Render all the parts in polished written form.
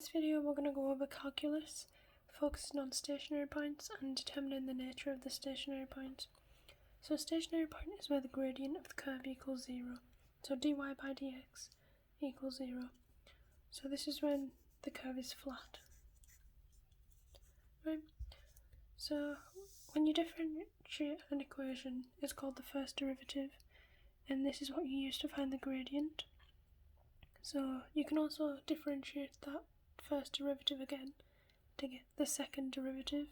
this video we're going to go over calculus, focusing on stationary points and determining the nature of the stationary points. So a stationary point is where the gradient of the curve equals 0. So dy by dx equals 0. So this is when the curve is flat. Right? So when you differentiate an equation, it's called the first derivative, and this is what you use to find the gradient. So you can also differentiate that first derivative again to get the second derivative,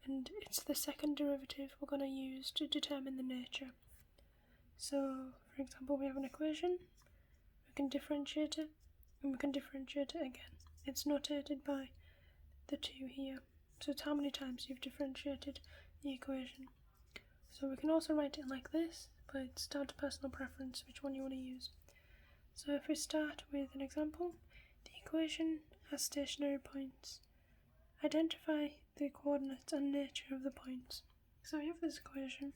and it's the second derivative we're going to use to determine the nature. So for example, we have an equation, we can differentiate it, and we can differentiate it again. It's notated by the 2 here, so it's how many times you've differentiated the equation. So we can also write it like this, but it's down to personal preference which one you want to use. So if we start with an example, the equation has stationary points. Identify the coordinates and nature of the points. So we have this equation.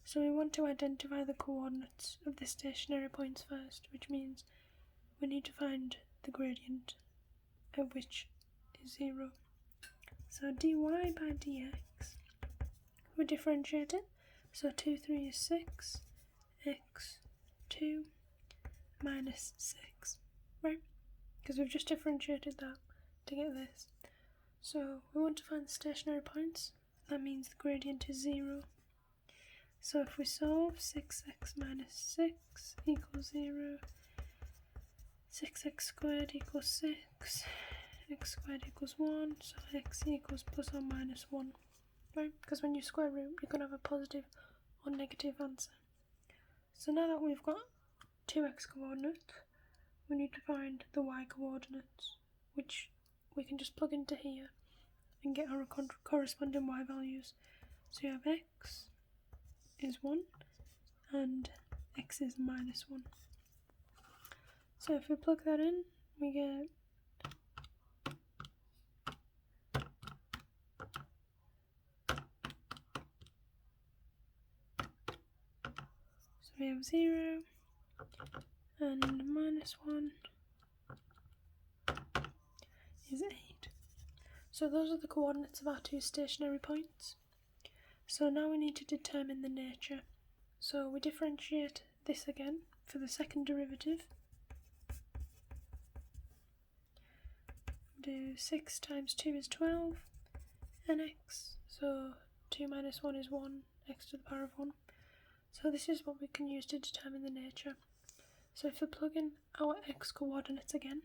So we want to identify the coordinates of the stationary points first, which means we need to find the gradient, of which is 0. So dy by dx, we differentiate it. So 2, 3 is 6, x, 2, minus 6, right? Because we've just differentiated that to get this. So we want to find the stationary points. That means the gradient is 0. So if we solve, 6x minus 6 equals 0, 6x squared equals 6, x squared equals 1, so x equals plus or minus 1, right? Because when you square root, you're going to have a positive or negative answer. So now that we've got 2x coordinates, we need to find the y coordinates, which we can just plug into here and get our corresponding y values. So you have x is 1 and x is minus 1. So if we plug that in, we get we have 0 and minus 1 is 8. So those are the coordinates of our two stationary points. So now we need to determine the nature. So we differentiate this again for the second derivative. Do 6 times 2 is 12, and x, so 2 minus 1 is 1, x to the power of 1. So this is what we can use to determine the nature. So if we plug in our x coordinates again,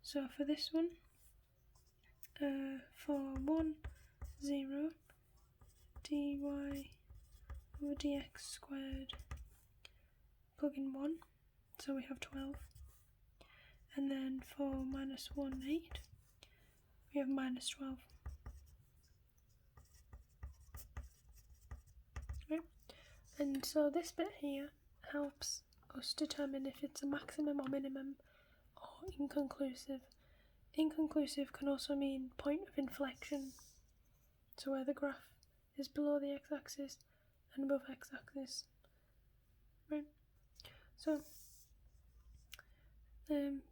so for this one, for 1, 0, dy over dx squared, plug in 1, so we have 12. And then for minus 1, 8, we have minus 12. Right? And so this bit here helps us determine if it's a maximum or minimum or inconclusive. Inconclusive can also mean point of inflection, so where the graph is below the x-axis and above x-axis. Right? So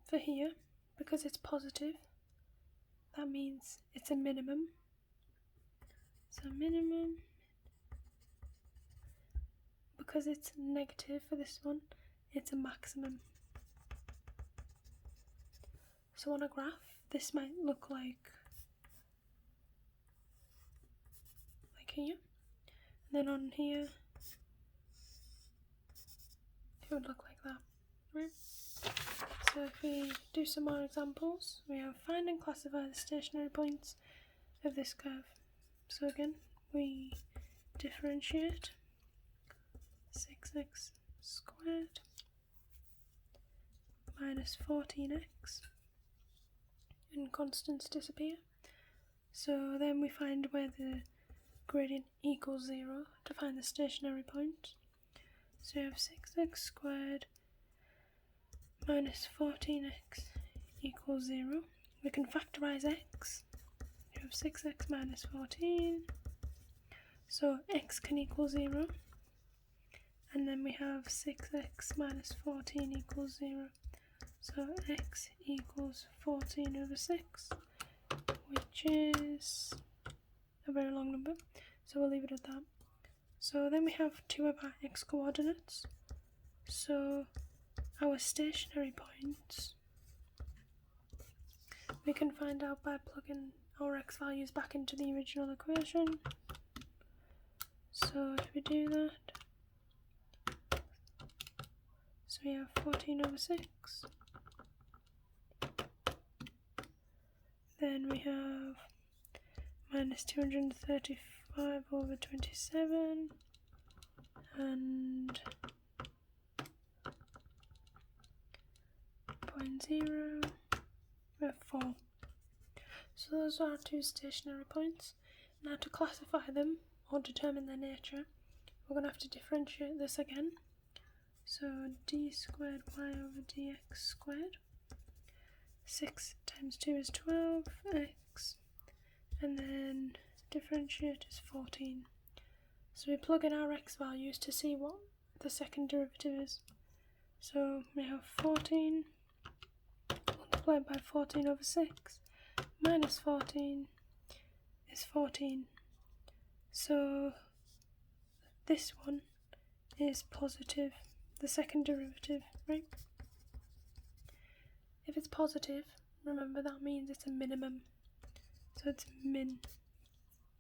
for here, because it's positive, that means it's a minimum. So minimum, because it's negative for this one, it's a maximum. So on a graph, this might look like here, and then on here, it would look like that, right? So if we do some more examples, we have find and classify the stationary points of this curve. So again, we differentiate 6x squared minus 14x, and constants disappear. So then we find where the gradient equals 0 to find the stationary point. So we have 6x squared minus 14x equals 0. We can factorise x. We have 6x minus 14. So x can equal 0. And then we have 6x minus 14 equals 0. So x equals 14 over 6, which is a very long number, so we'll leave it at that. So then we have two of our x coordinates. So our stationary points we can find out by plugging our x values back into the original equation. So if we do that, so we have 14 over 6, then we have minus 235 over 27, and 0.0, we have 4. So those are our two stationary points. Now to classify them or determine their nature, we're going to have to differentiate this again. So d squared y over dx squared, 6 times 2 is 12x, and then differentiate is 14. So we plug in our x values to see what the second derivative is. So we have 14 multiplied by 14 over 6 minus 14 is 14. So this one is positive, the second derivative, right? If it's positive, remember that means it's a minimum, so it's min.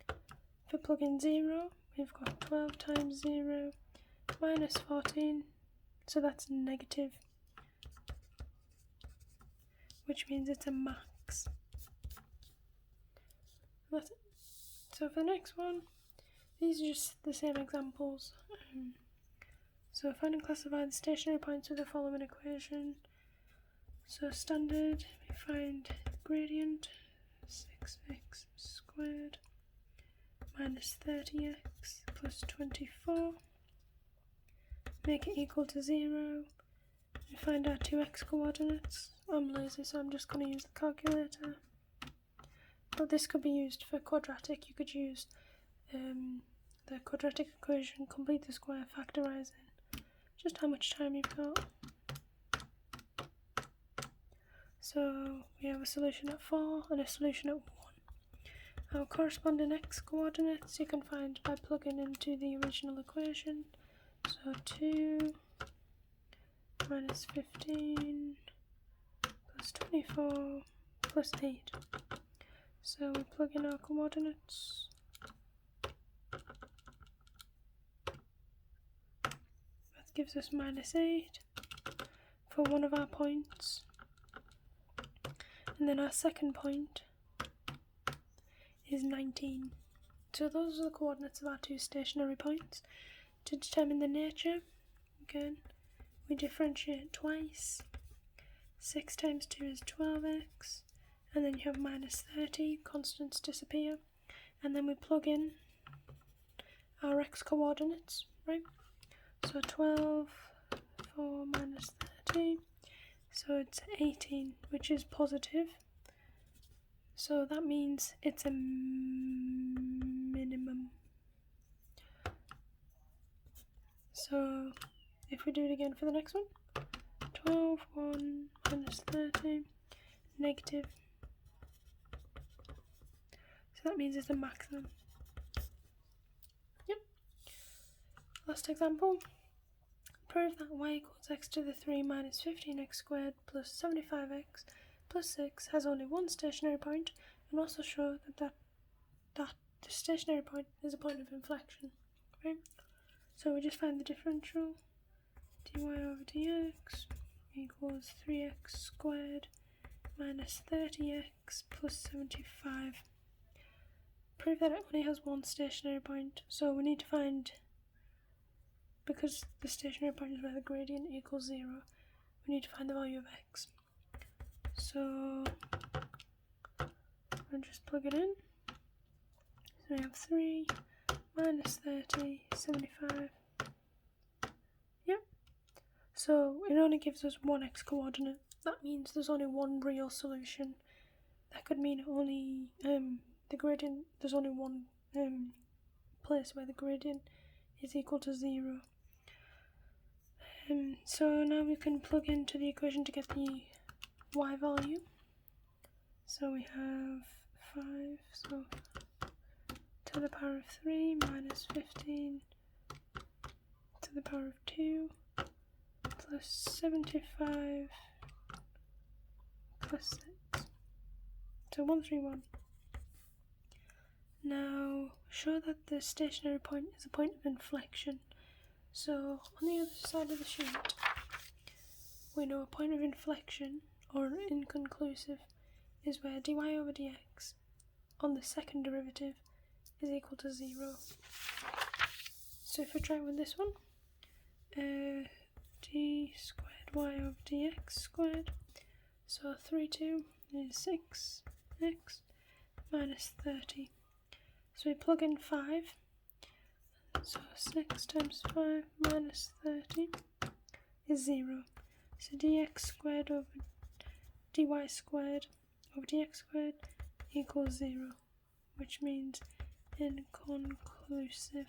If we plug in 0, we've got 12 times 0 minus 14, so that's negative, which means it's a max. That's it. So for the next one, these are just the same examples. So find and classify the stationary points with the following equation. So standard, we find gradient 6x squared minus 30x plus 24, make it equal to 0, and find our two x coordinates. I'm lazy, so I'm just going to use the calculator. But this could be used for quadratic. You could use the quadratic equation, complete the square, factorise in. Just how much time you've got. So we have a solution at 4 and a solution at 1. Our corresponding x coordinates you can find by plugging into the original equation. So 2 minus 15 plus 24 plus 8. So we plug in our coordinates. That gives us minus 8 for one of our points. And then our second point is 19. So those are the coordinates of our two stationary points. To determine the nature, again, we differentiate twice. 6 times 2 is 12x, and then you have minus 30, constants disappear, and then we plug in our x coordinates, right? So 12, 4 minus 30, so it's 18, which is positive. So that means it's a minimum. So if we do it again for the next one, 12, 1 minus 30, negative. So that means it's a maximum. Yep. Last example. Prove that y equals x to the 3 minus 15x squared plus 75x plus 6 has only one stationary point, and also show that the stationary point is a point of inflection, right? So we just find the differential. Dy over dx equals 3x squared minus 30x plus 75. Prove that it only has one stationary point, so we need to find, because the stationary point is where the gradient equals 0, we need to find the value of x. So I'll just plug it in. So we have 3 minus 30, 75. Yep. So it only gives us one x coordinate. That means there's only one real solution. That could mean only the gradient, there's only one place where the gradient is equal to 0. So now we can plug into the equation to get the y value. So we have 5, so to the power of 3 minus 15 to the power of 2 plus 75 plus 6. So 131. Now show that the stationary point is a point of inflection. So on the other side of the sheet, we know a point of inflection, or inconclusive, is where dy over dx on the second derivative is equal to 0. So if we try with this one, d squared y over dx squared, so 32 is 6x minus 30. So we plug in 5, so 6 times 5 minus 30 is 0. So dx squared over dy squared over dx squared equals 0, which means inconclusive.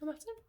And that's it.